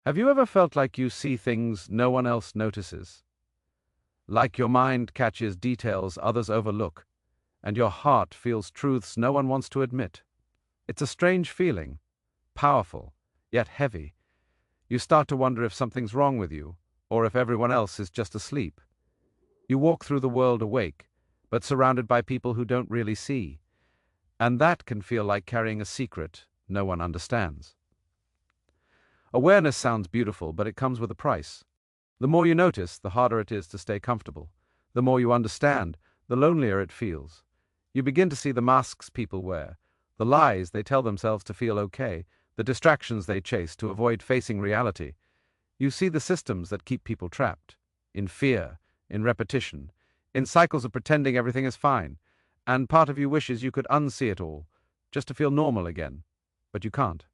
Have you ever felt like you see things no one else notices? Like your mind catches details others overlook, and your heart feels truths no one wants to admit? It's a strange feeling, powerful, yet heavy. You start to wonder if something's wrong with you, or if everyone else is just asleep. You walk through the world awake, but surrounded by people who don't really see, and that can feel like carrying a secret no one understands. Awareness sounds beautiful, but it comes with a price. The more you notice, the harder it is to stay comfortable. The more you understand, the lonelier it feels. You begin to see the masks people wear, the lies they tell themselves to feel okay, the distractions they chase to avoid facing reality. You see the systems that keep people trapped, in fear, in repetition, in cycles of pretending everything is fine, and part of you wishes you could unsee it all, just to feel normal again. But you can't.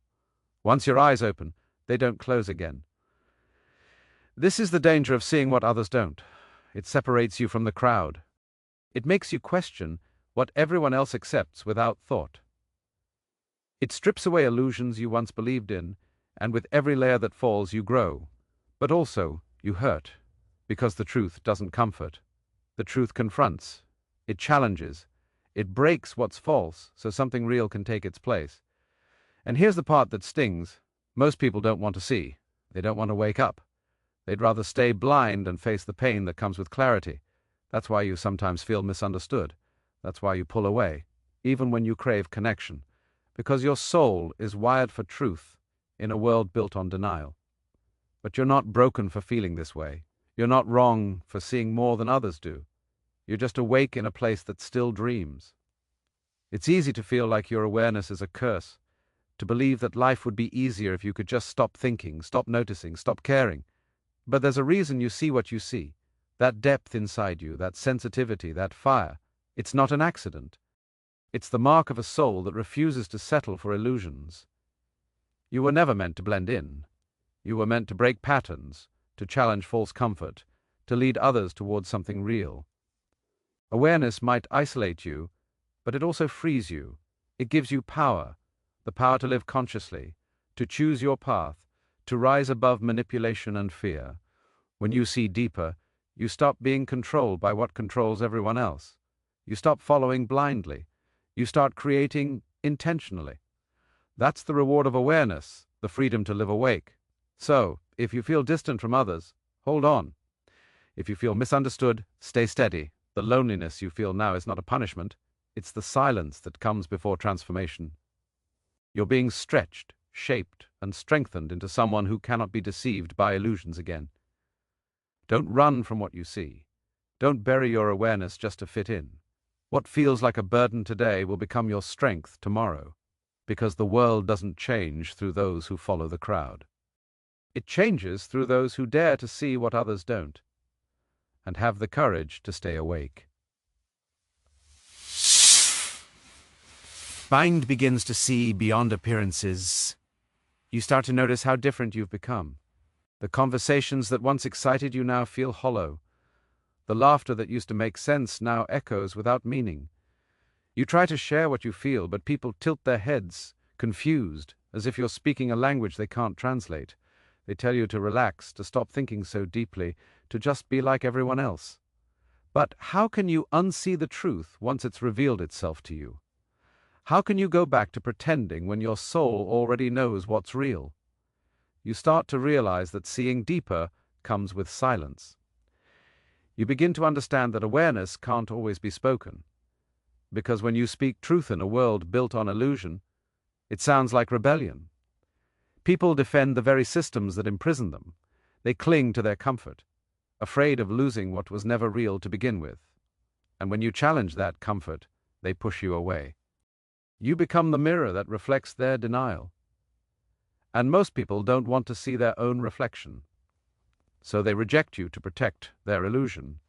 Once your eyes open, they don't close again. This is the danger of seeing what others don't. It separates you from the crowd. It makes you question what everyone else accepts without thought. It strips away illusions you once believed in, and with every layer that falls you grow. But also, you hurt, because the truth doesn't comfort. The truth confronts. It challenges. It breaks what's false so something real can take its place. And here's the part that stings. Most people don't want to see. They don't want to wake up. They'd rather stay blind and face the pain that comes with clarity. That's why you sometimes feel misunderstood. That's why you pull away, even when you crave connection. Because your soul is wired for truth in a world built on denial. But you're not broken for feeling this way. You're not wrong for seeing more than others do. You're just awake in a place that still dreams. It's easy to feel like your awareness is a curse, to believe that life would be easier if you could just stop thinking, stop noticing, stop caring. But there's a reason you see what you see. That depth inside you, that sensitivity, that fire. It's not an accident. It's the mark of a soul that refuses to settle for illusions. You were never meant to blend in. You were meant to break patterns, to challenge false comfort, to lead others towards something real. Awareness might isolate you, but it also frees you. It gives you power, the power to live consciously, to choose your path, to rise above manipulation and fear. When you see deeper, you stop being controlled by what controls everyone else. You stop following blindly. You start creating intentionally. That's the reward of awareness, the freedom to live awake. So, if you feel distant from others, hold on. If you feel misunderstood, stay steady. The loneliness you feel now is not a punishment. It's the silence that comes before transformation. You're being stretched, shaped, and strengthened into someone who cannot be deceived by illusions again. Don't run from what you see. Don't bury your awareness just to fit in. What feels like a burden today will become your strength tomorrow, because the world doesn't change through those who follow the crowd. It changes through those who dare to see what others don't, and have the courage to stay awake. Mind begins to see beyond appearances. You start to notice how different you've become. The conversations that once excited you now feel hollow. The laughter that used to make sense now echoes without meaning. You try to share what you feel, but people tilt their heads, confused, as if you're speaking a language they can't translate. They tell you to relax, to stop thinking so deeply, to just be like everyone else. But how can you unsee the truth once it's revealed itself to you? How can you go back to pretending when your soul already knows what's real? You start to realize that seeing deeper comes with silence. You begin to understand that awareness can't always be spoken, because when you speak truth in a world built on illusion, it sounds like rebellion. People defend the very systems that imprison them. They cling to their comfort, afraid of losing what was never real to begin with. And when you challenge that comfort, they push you away. You become the mirror that reflects their denial. And most people don't want to see their own reflection, so they reject you to protect their illusion.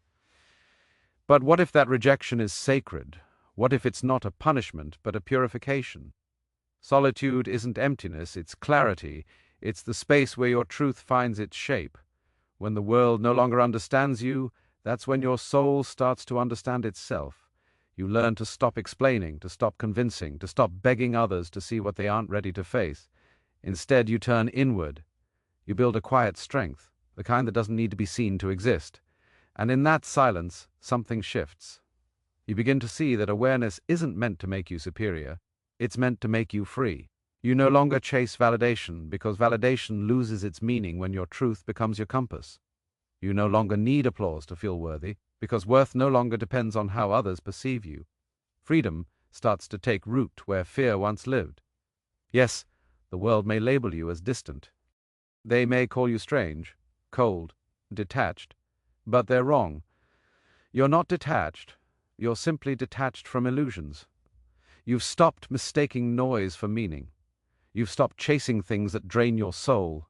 But what if that rejection is sacred? What if it's not a punishment, but a purification? Solitude isn't emptiness, it's clarity. It's the space where your truth finds its shape. When the world no longer understands you, that's when your soul starts to understand itself. You learn to stop explaining, to stop convincing, to stop begging others to see what they aren't ready to face. Instead, you turn inward. You build a quiet strength, the kind that doesn't need to be seen to exist. And in that silence, something shifts. You begin to see that awareness isn't meant to make you superior. It's meant to make you free. You no longer chase validation because validation loses its meaning when your truth becomes your compass. You no longer need applause to feel worthy because worth no longer depends on how others perceive you. Freedom starts to take root where fear once lived. Yes, the world may label you as distant. They may call you strange, cold, detached, but they're wrong. You're not detached. You're simply detached from illusions. You've stopped mistaking noise for meaning. You've stopped chasing things that drain your soul.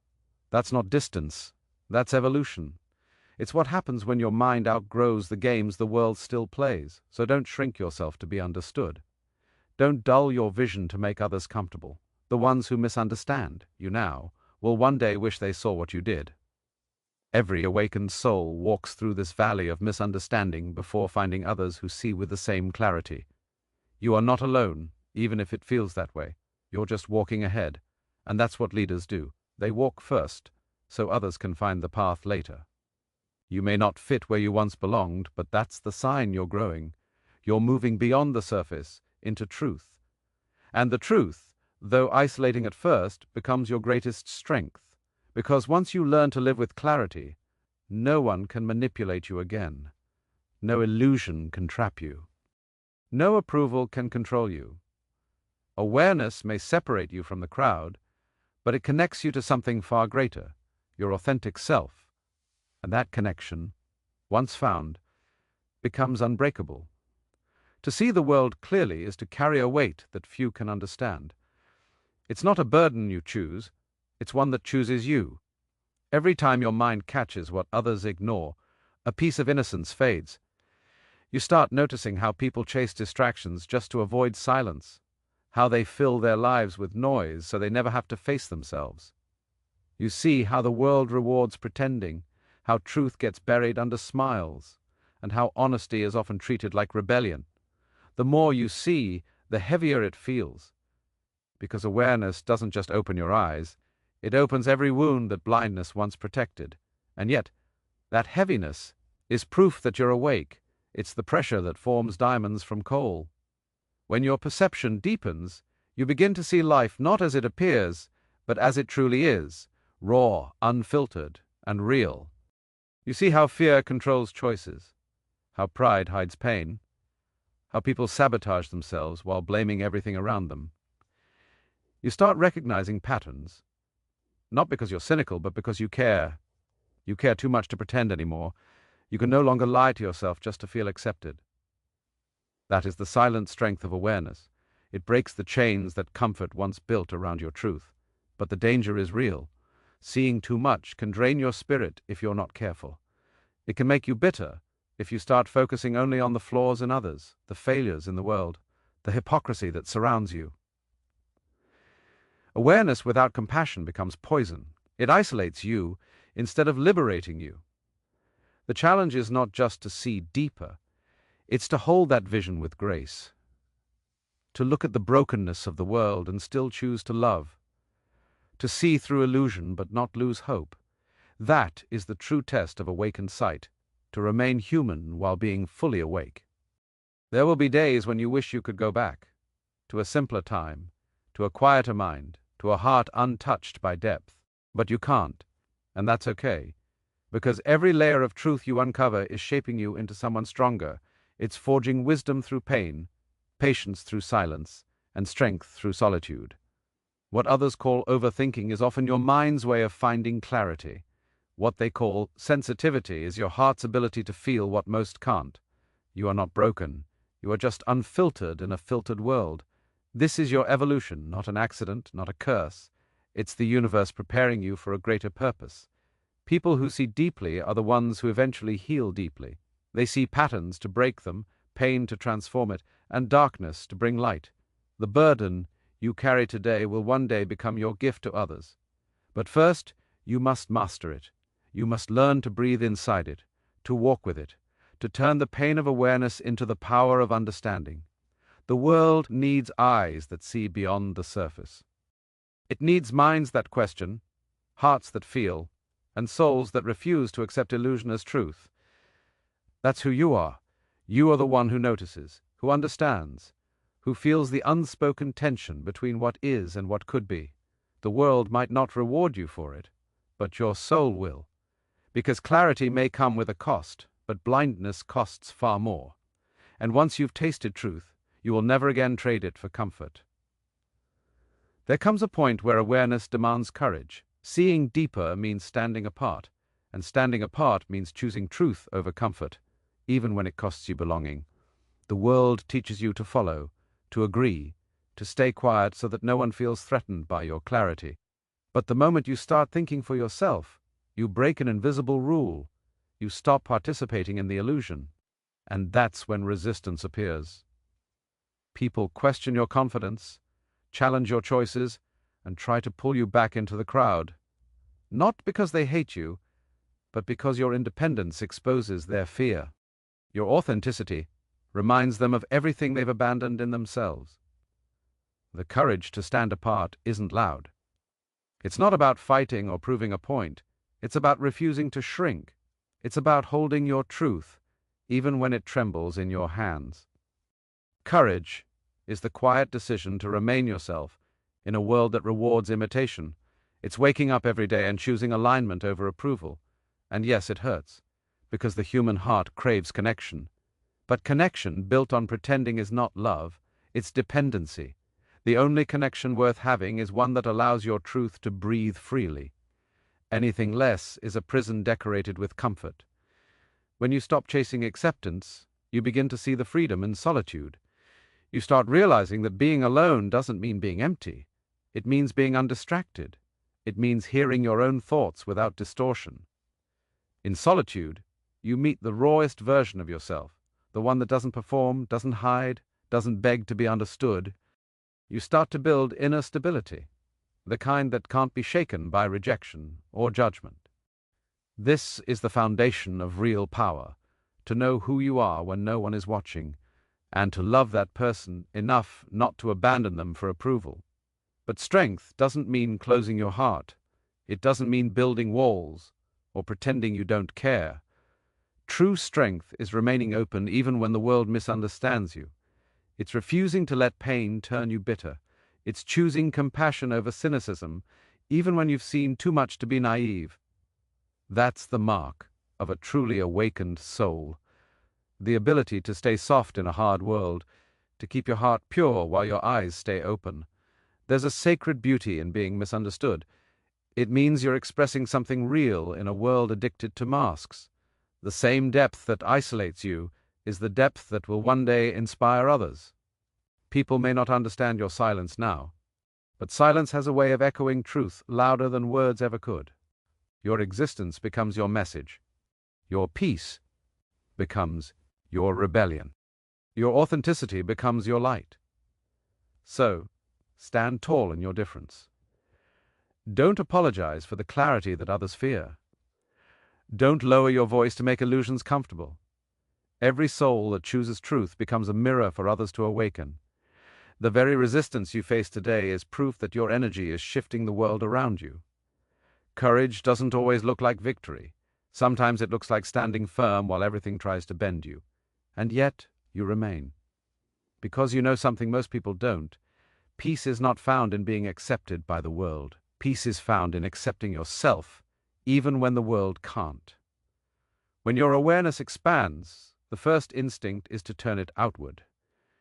That's not distance. That's evolution. It's what happens when your mind outgrows the games the world still plays, so don't shrink yourself to be understood. Don't dull your vision to make others comfortable. The ones who misunderstand you now will one day wish they saw what you did. Every awakened soul walks through this valley of misunderstanding before finding others who see with the same clarity. You are not alone, even if it feels that way. You're just walking ahead, and that's what leaders do. They walk first, so others can find the path later. You may not fit where you once belonged, but that's the sign you're growing. You're moving beyond the surface, into truth. And the truth, though isolating at first, becomes your greatest strength. Because once you learn to live with clarity, no one can manipulate you again. No illusion can trap you. No approval can control you. Awareness may separate you from the crowd, but it connects you to something far greater, your authentic self. And that connection, once found, becomes unbreakable. To see the world clearly is to carry a weight that few can understand. It's not a burden you choose, it's one that chooses you. Every time your mind catches what others ignore, a piece of innocence fades. You start noticing how people chase distractions just to avoid silence, how they fill their lives with noise so they never have to face themselves. You see how the world rewards pretending, how truth gets buried under smiles, and how honesty is often treated like rebellion. The more you see, the heavier it feels. Because awareness doesn't just open your eyes, it opens every wound that blindness once protected. And yet, that heaviness is proof that you're awake. It's the pressure that forms diamonds from coal. When your perception deepens, you begin to see life not as it appears, but as it truly is, raw, unfiltered, and real. You see how fear controls choices, how pride hides pain, how people sabotage themselves while blaming everything around them. You start recognizing patterns, not because you're cynical, but because you care. You care too much to pretend anymore. You can no longer lie to yourself just to feel accepted. That is the silent strength of awareness. It breaks the chains that comfort once built around your truth. But the danger is real. Seeing too much can drain your spirit if you're not careful. It can make you bitter if you start focusing only on the flaws in others, the failures in the world, the hypocrisy that surrounds you. Awareness without compassion becomes poison. It isolates you instead of liberating you. The challenge is not just to see deeper, it's to hold that vision with grace, to look at the brokenness of the world and still choose to love, to see through illusion but not lose hope. That is the true test of awakened sight, to remain human while being fully awake. There will be days when you wish you could go back, to a simpler time, to a quieter mind, to a heart untouched by depth. But you can't, and that's okay, because every layer of truth you uncover is shaping you into someone stronger. It's forging wisdom through pain, patience through silence, and strength through solitude. What others call overthinking is often your mind's way of finding clarity. What they call sensitivity is your heart's ability to feel what most can't. You are not broken. You are just unfiltered in a filtered world. This is your evolution, not an accident, not a curse. It's the universe preparing you for a greater purpose. People who see deeply are the ones who eventually heal deeply. They see patterns to break them, pain to transform it, and darkness to bring light. The burden you carry today will one day become your gift to others. But first, you must master it. You must learn to breathe inside it, to walk with it, to turn the pain of awareness into the power of understanding. The world needs eyes that see beyond the surface. It needs minds that question, hearts that feel, and souls that refuse to accept illusion as truth. That's who you are. You are the one who notices, who understands, who feels the unspoken tension between what is and what could be. The world might not reward you for it, but your soul will. Because clarity may come with a cost, but blindness costs far more. And once you've tasted truth, you will never again trade it for comfort. There comes a point where awareness demands courage. Seeing deeper means standing apart, and standing apart means choosing truth over comfort, even when it costs you belonging. The world teaches you to follow, to agree, to stay quiet so that no one feels threatened by your clarity. But the moment you start thinking for yourself, you break an invisible rule. You stop participating in the illusion. And that's when resistance appears. People question your confidence, challenge your choices, and try to pull you back into the crowd. Not because they hate you, but because your independence exposes their fear. Your authenticity reminds them of everything they've abandoned in themselves. The courage to stand apart isn't loud. It's not about fighting or proving a point. It's about refusing to shrink. It's about holding your truth, even when it trembles in your hands. Courage is the quiet decision to remain yourself in a world that rewards imitation. It's waking up every day and choosing alignment over approval. And yes, it hurts, because the human heart craves connection. But connection built on pretending is not love, it's dependency. The only connection worth having is one that allows your truth to breathe freely. Anything less is a prison decorated with comfort. When you stop chasing acceptance, you begin to see the freedom in solitude. You start realizing that being alone doesn't mean being empty. It means being undistracted. It means hearing your own thoughts without distortion. In solitude, you meet the rawest version of yourself, the one that doesn't perform, doesn't hide, doesn't beg to be understood. You start to build inner stability, the kind that can't be shaken by rejection or judgment. This is the foundation of real power, to know who you are when no one is watching, and to love that person enough not to abandon them for approval. But strength doesn't mean closing your heart. It doesn't mean building walls or pretending you don't care. True strength is remaining open even when the world misunderstands you. It's refusing to let pain turn you bitter. It's choosing compassion over cynicism, even when you've seen too much to be naive. That's the mark of a truly awakened soul. The ability to stay soft in a hard world, to keep your heart pure while your eyes stay open. There's a sacred beauty in being misunderstood. It means you're expressing something real in a world addicted to masks. The same depth that isolates you is the depth that will one day inspire others. People may not understand your silence now, but silence has a way of echoing truth louder than words ever could. Your existence becomes your message. Your peace becomes your rebellion. Your authenticity becomes your light. So, stand tall in your difference. Don't apologize for the clarity that others fear. Don't lower your voice to make illusions comfortable. Every soul that chooses truth becomes a mirror for others to awaken. The very resistance you face today is proof that your energy is shifting the world around you. Courage doesn't always look like victory. Sometimes it looks like standing firm while everything tries to bend you. And yet, you remain. Because you know something most people don't, peace is not found in being accepted by the world. Peace is found in accepting yourself, even when the world can't. When your awareness expands, the first instinct is to turn it outward.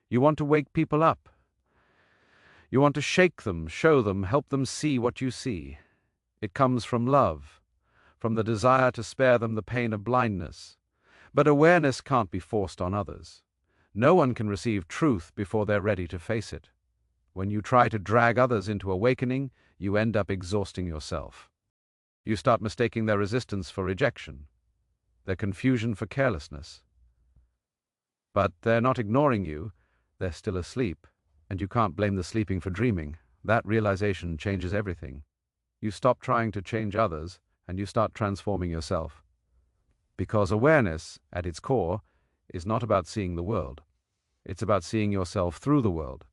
You want to wake people up. You want to shake them, show them, help them see what you see. It comes from love, from the desire to spare them the pain of blindness. But awareness can't be forced on others. No one can receive truth before they're ready to face it. When you try to drag others into awakening, you end up exhausting yourself. You start mistaking their resistance for rejection, their confusion for carelessness. But they're not ignoring you, they're still asleep, and you can't blame the sleeping for dreaming. That realization changes everything. You stop trying to change others, and you start transforming yourself. Because awareness, at its core, is not about seeing the world. It's about seeing yourself through the world.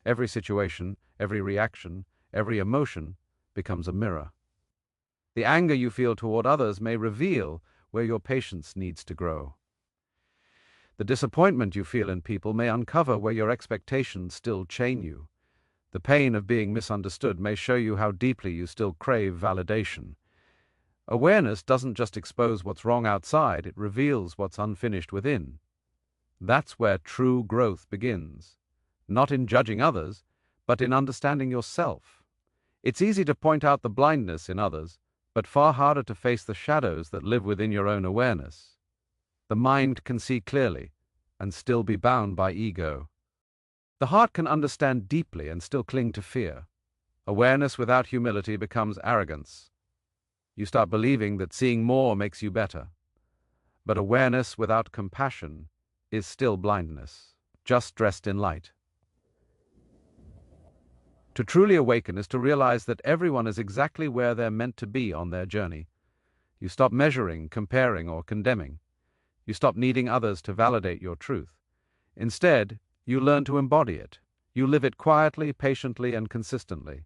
Every situation, every reaction, every emotion becomes a mirror. The anger you feel toward others may reveal where your patience needs to grow. The disappointment you feel in people may uncover where your expectations still chain you. The pain of being misunderstood may show you how deeply you still crave validation. Awareness doesn't just expose what's wrong outside, it reveals what's unfinished within. That's where true growth begins. Not in judging others, but in understanding yourself. It's easy to point out the blindness in others, but far harder to face the shadows that live within your own awareness. The mind can see clearly and still be bound by ego. The heart can understand deeply and still cling to fear. Awareness without humility becomes arrogance. You start believing that seeing more makes you better. But awareness without compassion is still blindness, just dressed in light. To truly awaken is to realize that everyone is exactly where they're meant to be on their journey. You stop measuring, comparing, or condemning. You stop needing others to validate your truth. Instead, you learn to embody it. You live it quietly, patiently, and consistently.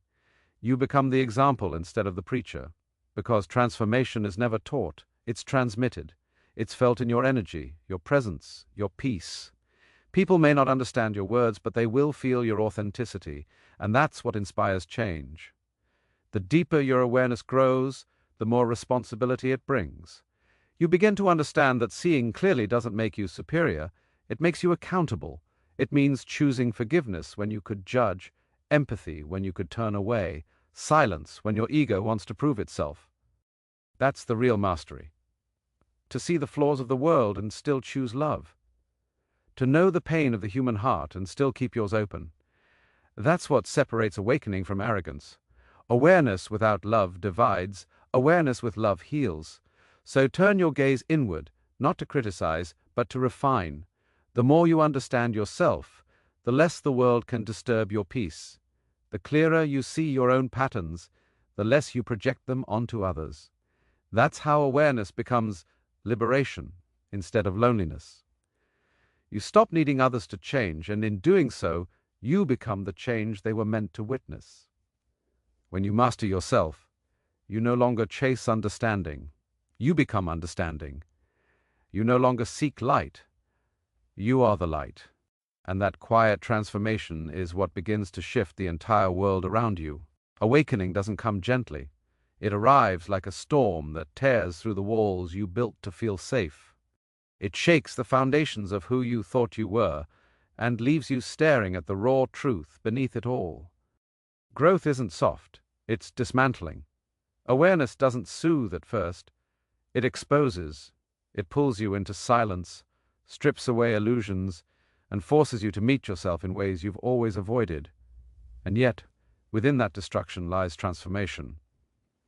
You become the example instead of the preacher, because transformation is never taught, it's transmitted. It's felt in your energy, your presence, your peace. People may not understand your words, but they will feel your authenticity, and that's what inspires change. The deeper your awareness grows, the more responsibility it brings. You begin to understand that seeing clearly doesn't make you superior, it makes you accountable. It means choosing forgiveness when you could judge, empathy when you could turn away, silence when your ego wants to prove itself. That's the real mastery. To see the flaws of the world and still choose love. To know the pain of the human heart and still keep yours open. That's what separates awakening from arrogance. Awareness without love divides, awareness with love heals. So turn your gaze inward, not to criticize, but to refine. The more you understand yourself, the less the world can disturb your peace. The clearer you see your own patterns, the less you project them onto others. That's how awareness becomes liberation instead of loneliness. You stop needing others to change, and in doing so, you become the change they were meant to witness. When you master yourself, you no longer chase understanding. You become understanding. You no longer seek light. You are the light. And that quiet transformation is what begins to shift the entire world around you. Awakening doesn't come gently. It arrives like a storm that tears through the walls you built to feel safe. It shakes the foundations of who you thought you were and leaves you staring at the raw truth beneath it all. Growth isn't soft, it's dismantling. Awareness doesn't soothe at first. It exposes. It pulls you into silence, strips away illusions, and forces you to meet yourself in ways you've always avoided. And yet, within that destruction lies transformation.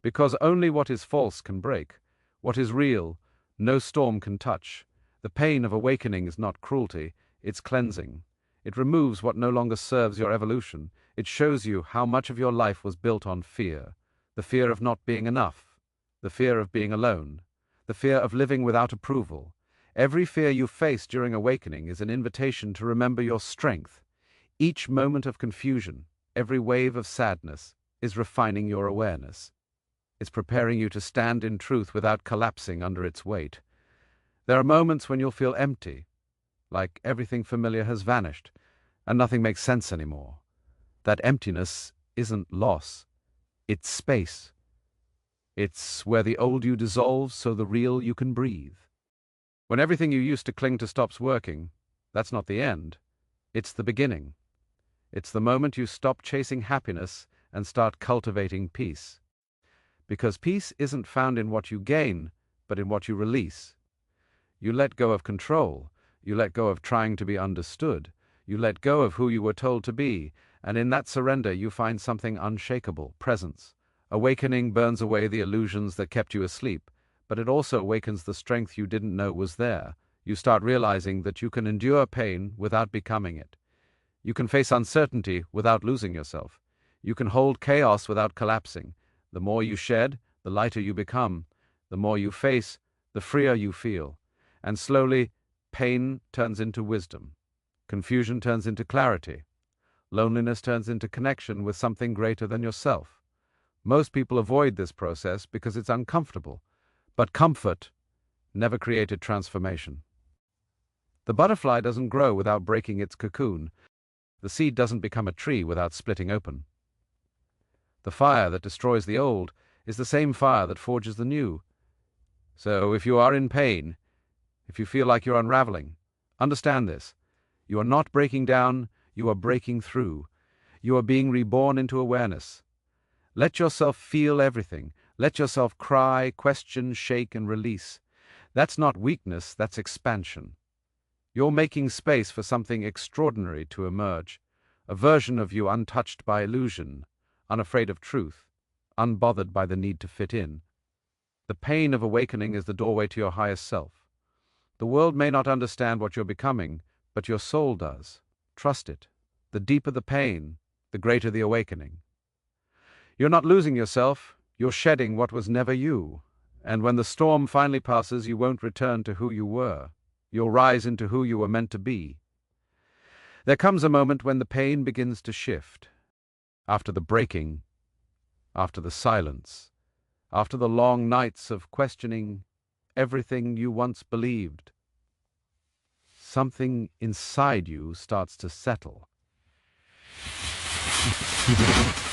Because only what is false can break. What is real, no storm can touch. The pain of awakening is not cruelty, it's cleansing. It removes what no longer serves your evolution. It shows you how much of your life was built on fear. The fear of not being enough. The fear of being alone. The fear of living without approval. Every fear you face during awakening is an invitation to remember your strength. Each moment of confusion, every wave of sadness, is refining your awareness. It's preparing you to stand in truth without collapsing under its weight. There are moments when you'll feel empty, like everything familiar has vanished, and nothing makes sense anymore. That emptiness isn't loss, it's space. It's where the old you dissolves so the real you can breathe. When everything you used to cling to stops working, that's not the end, it's the beginning. It's the moment you stop chasing happiness and start cultivating peace. Because peace isn't found in what you gain, but in what you release. You let go of control, you let go of trying to be understood, you let go of who you were told to be, and in that surrender you find something unshakable, presence. Awakening burns away the illusions that kept you asleep, but it also awakens the strength you didn't know was there. You start realizing that you can endure pain without becoming it. You can face uncertainty without losing yourself. You can hold chaos without collapsing. The more you shed, the lighter you become. The more you face, the freer you feel. And slowly, pain turns into wisdom. Confusion turns into clarity. Loneliness turns into connection with something greater than yourself. Most people avoid this process because it's uncomfortable, but comfort never created transformation. The butterfly doesn't grow without breaking its cocoon. The seed doesn't become a tree without splitting open. The fire that destroys the old is the same fire that forges the new. So if you are in pain, if you feel like you're unraveling, understand this. You are not breaking down, you are breaking through. You are being reborn into awareness. Let yourself feel everything. Let yourself cry, question, shake, and release. That's not weakness, that's expansion. You're making space for something extraordinary to emerge, a version of you untouched by illusion, unafraid of truth, unbothered by the need to fit in. The pain of awakening is the doorway to your highest self. The world may not understand what you're becoming, but your soul does. Trust it. The deeper the pain, the greater the awakening. You're not losing yourself, you're shedding what was never you. And when the storm finally passes, you won't return to who you were. You'll rise into who you were meant to be. There comes a moment when the pain begins to shift. After the breaking, after the silence, after the long nights of questioning everything you once believed, something inside you starts to settle.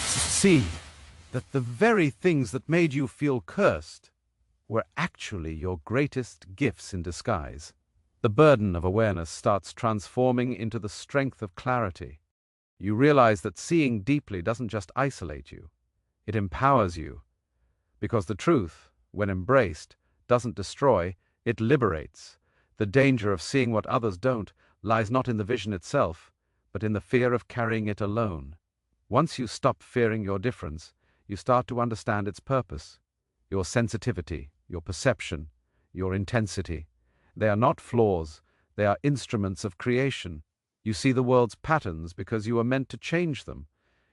See that the very things that made you feel cursed were actually your greatest gifts in disguise. The burden of awareness starts transforming into the strength of clarity. You realize that seeing deeply doesn't just isolate you, it empowers you. Because the truth, when embraced, doesn't destroy, it liberates. The danger of seeing what others don't lies not in the vision itself, but in the fear of carrying it alone. Once you stop fearing your difference, you start to understand its purpose. Your sensitivity, your perception, your intensity. They are not flaws, they are instruments of creation. You see the world's patterns because you are meant to change them.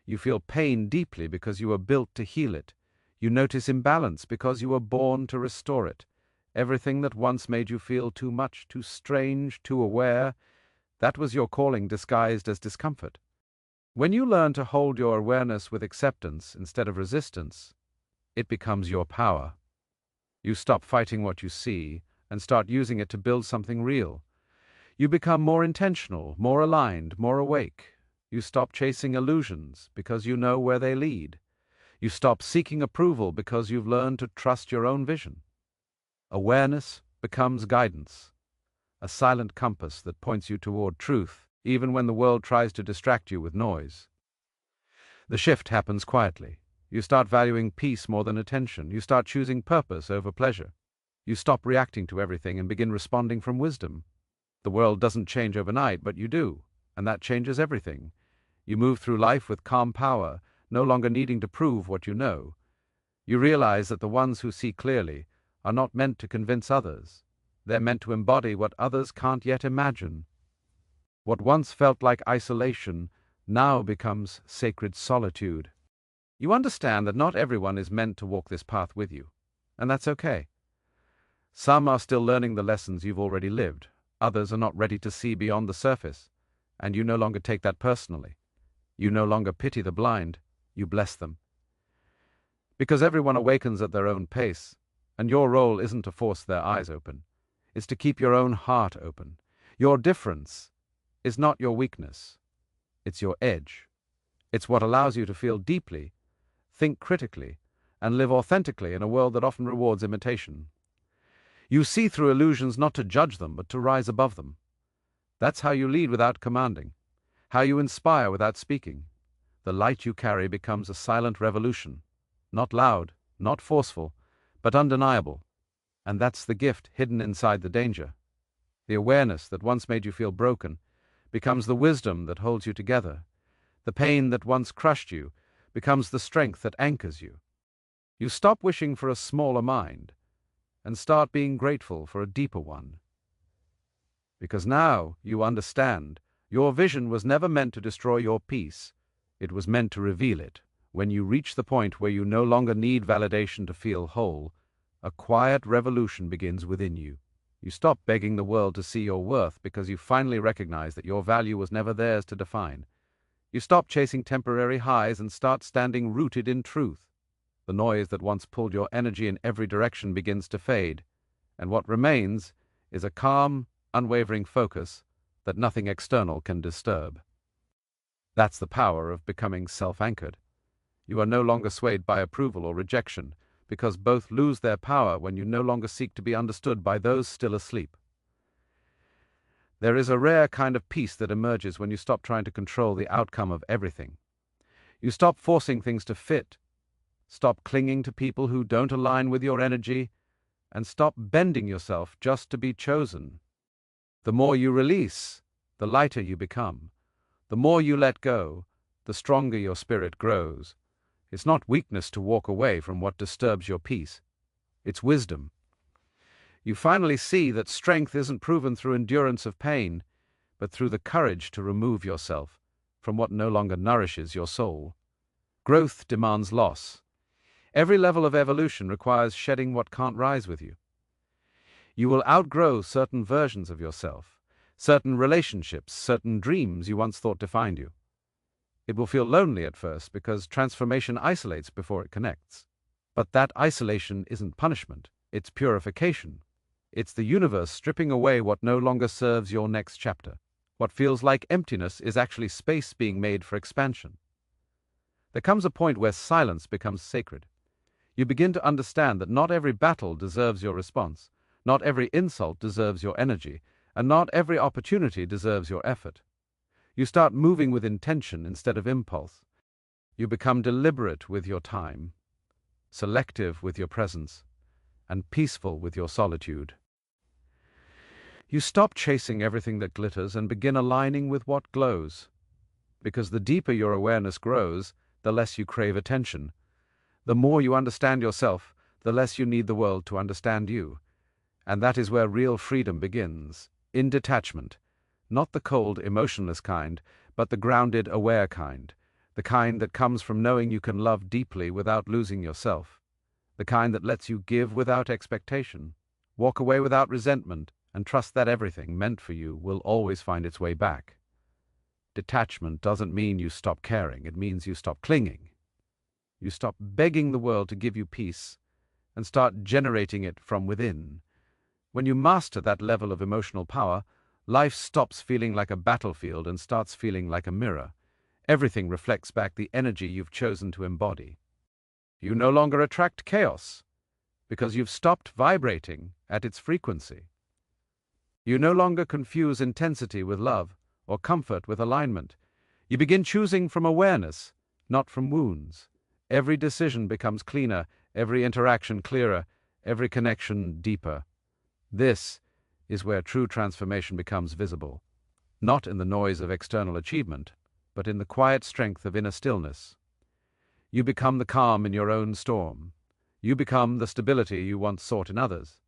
You feel pain deeply because you were built to heal it. You notice imbalance because you were born to restore it. Everything that once made you feel too much, too strange, too aware, that was your calling disguised as discomfort. When you learn to hold your awareness with acceptance instead of resistance, it becomes your power. You stop fighting what you see and start using it to build something real. You become more intentional, more aligned, more awake. You stop chasing illusions because you know where they lead. You stop seeking approval because you've learned to trust your own vision. Awareness becomes guidance, a silent compass that points you toward truth, even when the world tries to distract you with noise. The shift happens quietly. You start valuing peace more than attention. You start choosing purpose over pleasure. You stop reacting to everything and begin responding from wisdom. The world doesn't change overnight, but you do, and that changes everything. You move through life with calm power, no longer needing to prove what you know. You realize that the ones who see clearly are not meant to convince others. They're meant to embody what others can't yet imagine. What once felt like isolation now becomes sacred solitude. You understand that not everyone is meant to walk this path with you, and that's okay. Some are still learning the lessons you've already lived. Others are not ready to see beyond the surface, and you no longer take that personally. You no longer pity the blind, you bless them. Because everyone awakens at their own pace, and your role isn't to force their eyes open. It's to keep your own heart open. Your difference is not your weakness. It's your edge. It's what allows you to feel deeply, think critically, and live authentically in a world that often rewards imitation. You see through illusions not to judge them, but to rise above them. That's how you lead without commanding, how you inspire without speaking. The light you carry becomes a silent revolution, not loud, not forceful, but undeniable. And that's the gift hidden inside the danger. The awareness that once made you feel broken becomes the wisdom that holds you together. The pain that once crushed you becomes the strength that anchors you. You stop wishing for a smaller mind and start being grateful for a deeper one. Because now you understand, your vision was never meant to destroy your peace. It was meant to reveal it. When you reach the point where you no longer need validation to feel whole, a quiet revolution begins within you. You stop begging the world to see your worth because you finally recognize that your value was never theirs to define. You stop chasing temporary highs and start standing rooted in truth. The noise that once pulled your energy in every direction begins to fade, and what remains is a calm, unwavering focus that nothing external can disturb. That's the power of becoming self-anchored. You are no longer swayed by approval or rejection, because both lose their power when you no longer seek to be understood by those still asleep. There is a rare kind of peace that emerges when you stop trying to control the outcome of everything. You stop forcing things to fit, stop clinging to people who don't align with your energy, and stop bending yourself just to be chosen. The more you release, the lighter you become. The more you let go, the stronger your spirit grows. It's not weakness to walk away from what disturbs your peace. It's wisdom. You finally see that strength isn't proven through endurance of pain, but through the courage to remove yourself from what no longer nourishes your soul. Growth demands loss. Every level of evolution requires shedding what can't rise with you. You will outgrow certain versions of yourself, certain relationships, certain dreams you once thought defined you. It will feel lonely at first because transformation isolates before it connects. But that isolation isn't punishment, it's purification. It's the universe stripping away what no longer serves your next chapter. What feels like emptiness is actually space being made for expansion. There comes a point where silence becomes sacred. You begin to understand that not every battle deserves your response, not every insult deserves your energy, and not every opportunity deserves your effort. You start moving with intention instead of impulse. You become deliberate with your time, selective with your presence, and peaceful with your solitude. You stop chasing everything that glitters and begin aligning with what glows. Because the deeper your awareness grows, the less you crave attention. The more you understand yourself, the less you need the world to understand you. And that is where real freedom begins, in detachment. Not the cold, emotionless kind, but the grounded, aware kind. The kind that comes from knowing you can love deeply without losing yourself. The kind that lets you give without expectation, walk away without resentment, and trust that everything meant for you will always find its way back. Detachment doesn't mean you stop caring, it means you stop clinging. You stop begging the world to give you peace and start generating it from within. When you master that level of emotional power, life stops feeling like a battlefield and starts feeling like a mirror. Everything reflects back the energy you've chosen to embody. You no longer attract chaos because you've stopped vibrating at its frequency. You no longer confuse intensity with love or comfort with alignment. You begin choosing from awareness, not from wounds. Every decision becomes cleaner, every interaction clearer, every connection deeper. This is where true transformation becomes visible, not in the noise of external achievement, but in the quiet strength of inner stillness. You become the calm in your own storm. You become the stability you once sought in others.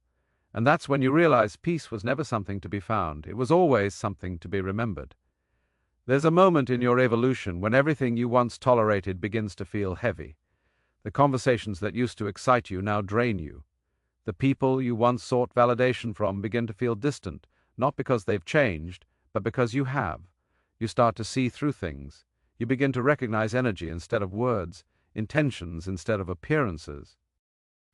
And that's when you realize peace was never something to be found. It was always something to be remembered. There's a moment in your evolution when everything you once tolerated begins to feel heavy. The conversations that used to excite you now drain you. The people you once sought validation from begin to feel distant, not because they've changed, but because you have. You start to see through things. You begin to recognize energy instead of words, intentions instead of appearances.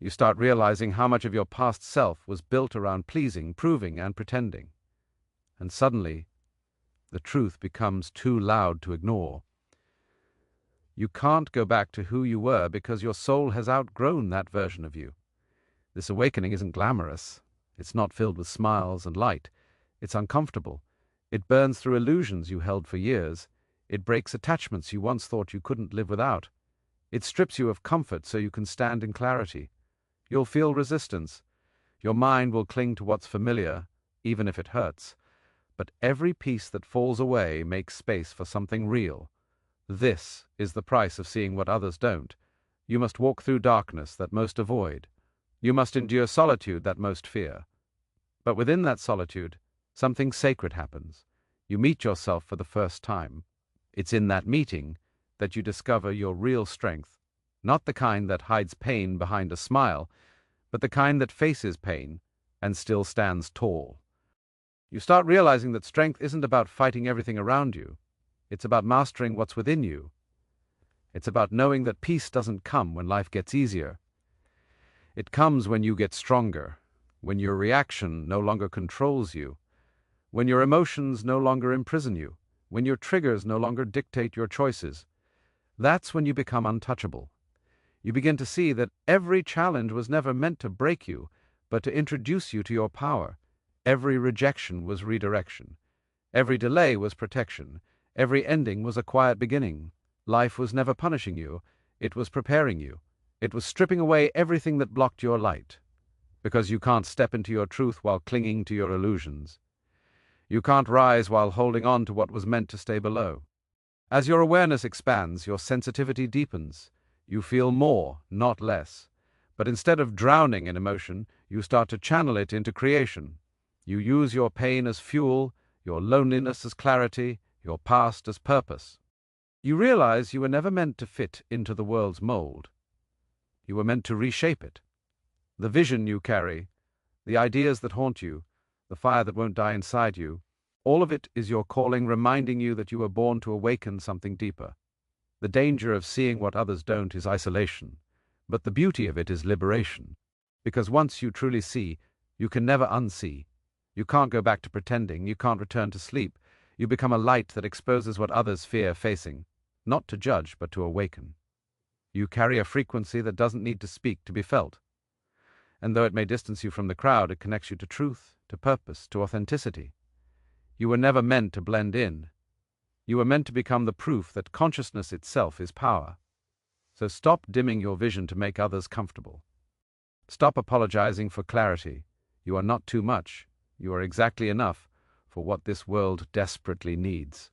You start realizing how much of your past self was built around pleasing, proving, and pretending. And suddenly, the truth becomes too loud to ignore. You can't go back to who you were because your soul has outgrown that version of you. This awakening isn't glamorous. It's not filled with smiles and light. It's uncomfortable. It burns through illusions you held for years. It breaks attachments you once thought you couldn't live without. It strips you of comfort so you can stand in clarity. You'll feel resistance. Your mind will cling to what's familiar, even if it hurts. But every piece that falls away makes space for something real. This is the price of seeing what others don't. You must walk through darkness that most avoid. You must endure solitude that most fear. But within that solitude, something sacred happens. You meet yourself for the first time. It's in that meeting that you discover your real strength, not the kind that hides pain behind a smile, but the kind that faces pain and still stands tall. You start realizing that strength isn't about fighting everything around you. It's about mastering what's within you. It's about knowing that peace doesn't come when life gets easier. It comes when you get stronger, when your reaction no longer controls you, when your emotions no longer imprison you, when your triggers no longer dictate your choices. That's when you become untouchable. You begin to see that every challenge was never meant to break you, but to introduce you to your power. Every rejection was redirection. Every delay was protection. Every ending was a quiet beginning. Life was never punishing you. It was preparing you. It was stripping away everything that blocked your light. Because you can't step into your truth while clinging to your illusions. You can't rise while holding on to what was meant to stay below. As your awareness expands, your sensitivity deepens. You feel more, not less. But instead of drowning in emotion, you start to channel it into creation. You use your pain as fuel, your loneliness as clarity, your past as purpose. You realize you were never meant to fit into the world's mold. You were meant to reshape it. The vision you carry, the ideas that haunt you, the fire that won't die inside you, all of it is your calling, reminding you that you were born to awaken something deeper. The danger of seeing what others don't is isolation, but the beauty of it is liberation. Because once you truly see, you can never unsee. You can't go back to pretending, you can't return to sleep. You become a light that exposes what others fear facing, not to judge, but to awaken. You carry a frequency that doesn't need to speak to be felt. And though it may distance you from the crowd, it connects you to truth, to purpose, to authenticity. You were never meant to blend in. You were meant to become the proof that consciousness itself is power. So stop dimming your vision to make others comfortable. Stop apologizing for clarity. You are not too much. You are exactly enough for what this world desperately needs.